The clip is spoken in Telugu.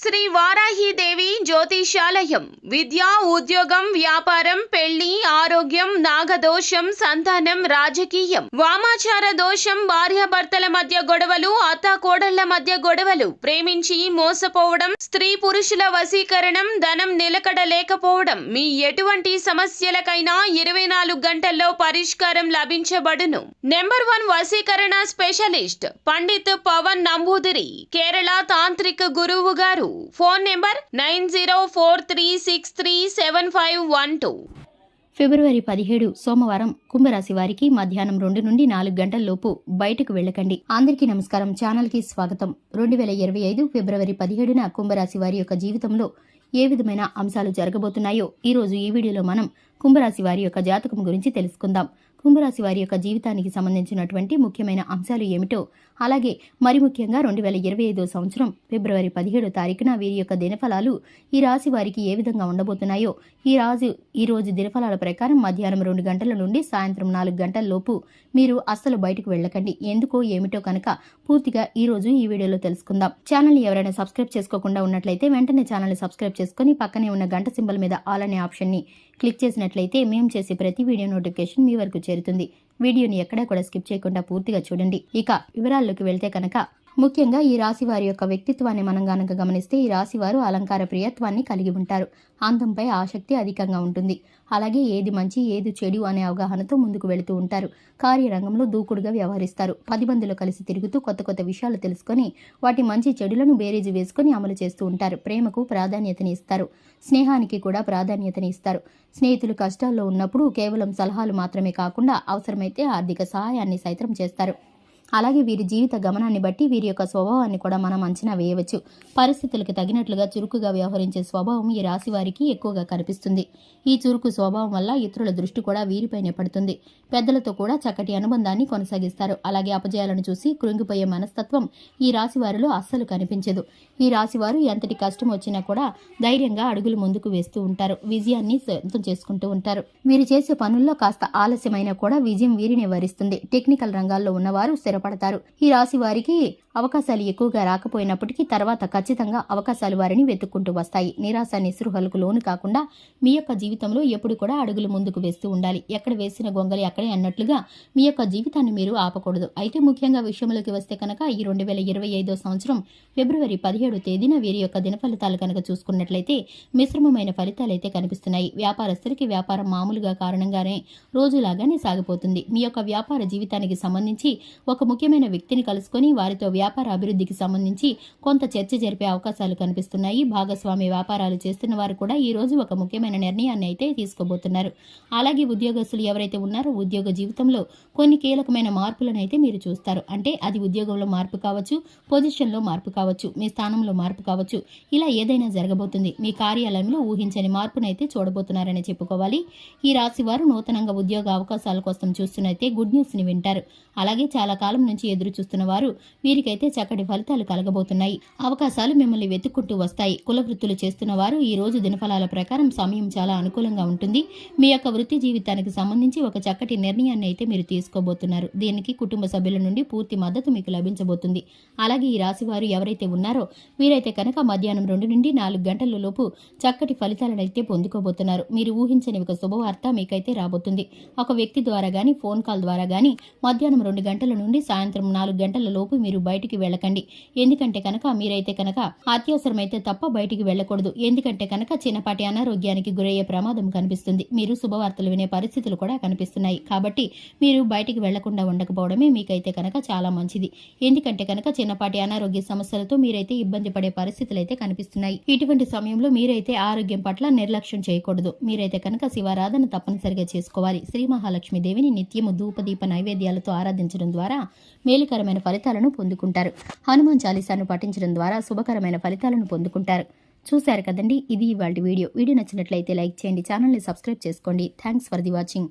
శ్రీ వారాహిదేవి జ్యోతిషాలయం విద్య, ఉద్యోగం, వ్యాపారం, పెళ్లి, ఆరోగ్యం, నాగదోషం, సంతానం, రాజకీయం, వామాచార దోషం, భార్యాభర్తల మధ్య గొడవలు, అత్తాకోడళ్ల మధ్య గొడవలు, ప్రేమించి మోసపోవడం, స్త్రీ పురుషుల వశీకరణం, ధనం నిలకడ లేకపోవడం, మీ ఎటువంటి సమస్యలకైనా 24 గంటల్లో పరిష్కారం లభించబడును. నెంబర్ 1 వశీకరణ స్పెషలిస్ట్ పండిత్ పవన్ నంబూదిరి, కేరళ తాంత్రిక గురువు గారు. Phone number 9043637512. ఫిబ్రవరి 17 సోమవారం కుంభరాశి వారికి మధ్యాహ్నం 2 నుండి 4 గంటల లోపు బయటకు వెళ్ళకండి. అందరికీ నమస్కారం, ఛానల్ కి స్వాగతం. 2025 ఫిబ్రవరి 17న కుంభరాశి వారి యొక్క జీవితంలో ఏ విధమైన అంశాలు జరగబోతున్నాయో ఈ రోజు ఈ వీడియోలో మనం కుంభరాశి వారి యొక్క జాతకం గురించి తెలుసుకుందాం. కుంభరాశి వారి యొక్క జీవితానికి సంబంధించినటువంటి ముఖ్యమైన అంశాలు ఏమిటో, అలాగే మరి ముఖ్యంగా 2025 సంవత్సరం ఫిబ్రవరి 17 తారీఖున వీరి యొక్క దినఫలాలు ఈ రాశి వారికి ఏ విధంగా ఉండబోతున్నాయో ఈ రోజు దినఫలాల ప్రకారం మధ్యాహ్నం 2 గంటల నుండి సాయంత్రం 4 గంటల లోపు మీరు అస్సలు బయటకు వెళ్ళకండి. ఎందుకో ఏమిటో కనుక పూర్తిగా ఈ రోజు ఈ వీడియోలో తెలుసుకుందాం. ఛానల్ని ఎవరైనా సబ్స్క్రైబ్ చేసుకోకుండా ఉన్నట్లయితే వెంటనే ఛానల్ని సబ్స్క్రైబ్ చేసుకుని పక్కనే ఉన్న గంట సింబల్ మీద ఆల్ అనే ఆప్షన్ని క్లిక్ చేసినట్లయితే మేము చేసే ప్రతి వీడియో నోటిఫికేషన్ మీ వరకు చేరుతుంది. వీడియోని ఎక్కడా కూడా స్కిప్ చేయకుండా పూర్తిగా చూడండి. ఇక వివరాల్లోకి వెళ్తే కనుక ముఖ్యంగా ఈ రాశి వారి యొక్క వ్యక్తిత్వాన్ని మనం గనక గమనిస్తే ఈ రాశి వారు అలంకార ప్రియత్వాన్ని కలిగి ఉంటారు. అందంపై ఆసక్తి అధికంగా ఉంటుంది. అలాగే ఏది మంచి ఏది చెడు అనే అవగాహనతో ముందుకు వెళుతూ ఉంటారు. కార్యరంగంలో దూకుడుగా వ్యవహరిస్తారు. 10 మందిలో కలిసి తిరుగుతూ కొత్త కొత్త విషయాలు తెలుసుకొని వాటి మంచి చెడులను బేరీజు వేసుకుని అమలు చేస్తూ ఉంటారు. ప్రేమకు ప్రాధాన్యతని ఇస్తారు. స్నేహానికి కూడా ప్రాధాన్యతని ఇస్తారు. స్నేహితులు కష్టాల్లో ఉన్నప్పుడు కేవలం సలహాలు మాత్రమే కాకుండా అవసరమైతే ఆర్థిక సహాయాన్ని సైతం చేస్తారు. అలాగే వీరి జీవిత గమనాన్ని బట్టి వీరి యొక్క స్వభావాన్ని కూడా మనం అంచనా వేయవచ్చు. పరిస్థితులకు తగినట్లుగా చురుకుగా వ్యవహరించే స్వభావం ఈ రాశి వారికి ఎక్కువగా కనిపిస్తుంది. ఈ చురుకు స్వభావం వల్ల ఇతరుల దృష్టి కూడా వీరిపైనే పడుతుంది. పెద్దలతో కూడా చక్కటి అనుబంధాన్ని కొనసాగిస్తారు. అలాగే అపజయాలను చూసి కృంగిపోయే మనస్తత్వం ఈ రాశి వారిలో అస్సలు కనిపించదు. ఈ రాశి వారు ఎంతటి కష్టం వచ్చినా కూడా ధైర్యంగా అడుగులు ముందుకు వేస్తూ ఉంటారు. విజయాన్ని సొంతం చేసుకుంటూ ఉంటారు. వీరు చేసే పనుల్లో కాస్త ఆలస్యమైనా కూడా విజయం వీరిని వరిస్తుంది. టెక్నికల్ రంగాల్లో ఉన్నవారు స్థిరపడతారు. ఈ రాశి వారికి అవకాశాలు ఎక్కువగా రాకపోయినప్పటికీ తర్వాత ఖచ్చితంగా అవకాశాలు వారిని వెతుక్కుంటూ వస్తాయి. నిరాశ నిస్పృహలకు లోను కాకుండా మీ యొక్క జీవితంలో ఎప్పుడు కూడా అడుగులు ముందుకు వేస్తూ ఉండాలి. ఎక్కడ వేసిన గొంగలి అక్కడే అన్నట్లుగా మీ యొక్క జీవితాన్ని మీరు ఆపకూడదు. అయితే ముఖ్యంగా విషయంలోకి వస్తే కనుక ఈ 2025 సంవత్సరం ఫిబ్రవరి 17 తేదీన వీరి యొక్క దినఫలితాలు కనుక చూసుకున్నట్లయితే మిశ్రమమైన ఫలితాలు అయితే కనిపిస్తున్నాయి. వ్యాపారస్తులకి వ్యాపారం మామూలుగా కారణంగానే రోజులాగానే సాగిపోతుంది. మీ యొక్క వ్యాపార జీవితానికి సంబంధించి ఒక ముఖ్యమైన వ్యక్తిని కలుసుకొని వారితో వ్యాపార అభివృద్ధికి సంబంధించి కొంత చర్చ జరిపే అవకాశాలు కనిపిస్తున్నాయి. భాగస్వామి వ్యాపారాలు చేస్తున్న వారు కూడా ఈ రోజు ఒక ముఖ్యమైన నిర్ణయాన్ని అయితే తీసుకోబోతున్నారు. అలాగే ఉద్యోగస్తులు ఎవరైతే ఉన్నారో ఉద్యోగ జీవితంలో కొన్ని కీలకమైన మార్పులను అయితే మీరు చూస్తారు. అంటే అది ఉద్యోగంలో మార్పు కావచ్చు, పొజిషన్లో మార్పు కావచ్చు, మీ స్థానంలో మార్పు కావచ్చు, ఇలా ఏదైనా జరగబోతుంది. మీ కార్యాలయంలో ఊహించని మార్పునైతే చూడబోతున్నారని చెప్పుకోవాలి. ఈ రాశి వారు నూతనంగా ఉద్యోగ అవకాశాల కోసం చూస్తున్నైతే గుడ్ న్యూస్ ని వింటారు. అలాగే చాలా కాలం నుంచి ఎదురు చూస్తున్న వారు వీరికైతే చక్కటి ఫలితాలు కలగబోతున్నాయి. అవకాశాలు మిమ్మల్ని వెతుక్కుంటూ వస్తాయి. కుల వృత్తులు చేస్తున్న వారు ఈ రోజు దినఫలాల ప్రకారం సమయం చాలా అనుకూలంగా ఉంటుంది. మీ యొక్క వృత్తి జీవితానికి సంబంధించి ఒక చక్కటి నిర్ణయాన్ని అయితే మీరు తీసుకోబోతున్నారు. దీనికి కుటుంబ సభ్యుల నుండి పూర్తి మద్దతు మీకు లభించబోతుంది. అలాగే ఈ రాశి వారు ఎవరైతే ఉన్నారో వీరైతే కనుక మధ్యాహ్నం 2 నుండి 4 గంటల లోపు చక్కటి ఫలితాలను అయితే పొందుకోబోతున్నారు. మీరు ఊహించని ఒక శుభవార్త మీకైతే రాబోతుంది. ఒక వ్యక్తి ద్వారా గానీ ఫోన్ కాల్ ద్వారా గానీ మధ్యాహ్నం 2 గంటల నుండి సాయంత్రం 4 గంటల లోపు మీరు బయటికి వెళ్ళకండి. ఎందుకంటే కనుక మీరైతే కనుక అత్యవసరమైతే తప్ప బయటికి వెళ్ళకూడదు. ఎందుకంటే కనుక చిన్నపాటి అనారోగ్యానికి గురయ్యే ప్రమాదం కనిపిస్తుంది. మీరు శుభవార్తలు వినే పరిస్థితులు కూడా కనిపిస్తున్నాయి. కాబట్టి మీరు బయటికి వెళ్లకుండా ఉండకపోవడమే మీకైతే కనుక చాలా మంచిది. ఎందుకంటే కనుక చిన్నపాటి అనారోగ్య సమస్యలతో మీరైతే ఇబ్బంది పడే పరిస్థితులు అయితే కనిపిస్తున్నాయి. ఇటువంటి సమయంలో మీరైతే ఆరోగ్యం పట్ల నిర్లక్ష్యం చేయకూడదు. మీరైతే కనుక శివారాధన తప్పనిసరిగా చేసుకోవాలి. శ్రీ మహాలక్ష్మి దేవిని నిత్యము ధూపదీప నైవేద్యాలతో ఆరాధించడం ద్వారా మేలుకరమైన ఫలితాలను పొందుకుంటారు. హనుమాన్ చాలీసాను పఠించడం ద్వారా శుభకరమైన ఫలితాలను పొందుకుంటారు. చూశారు కదండి, ఇది ఇవాల్టి వీడియో. వీడియో నచ్చినట్లయితే లైక్ చేయండి, ఛానల్ని సబ్స్క్రైబ్ చేసుకోండి. Thanks for the watching.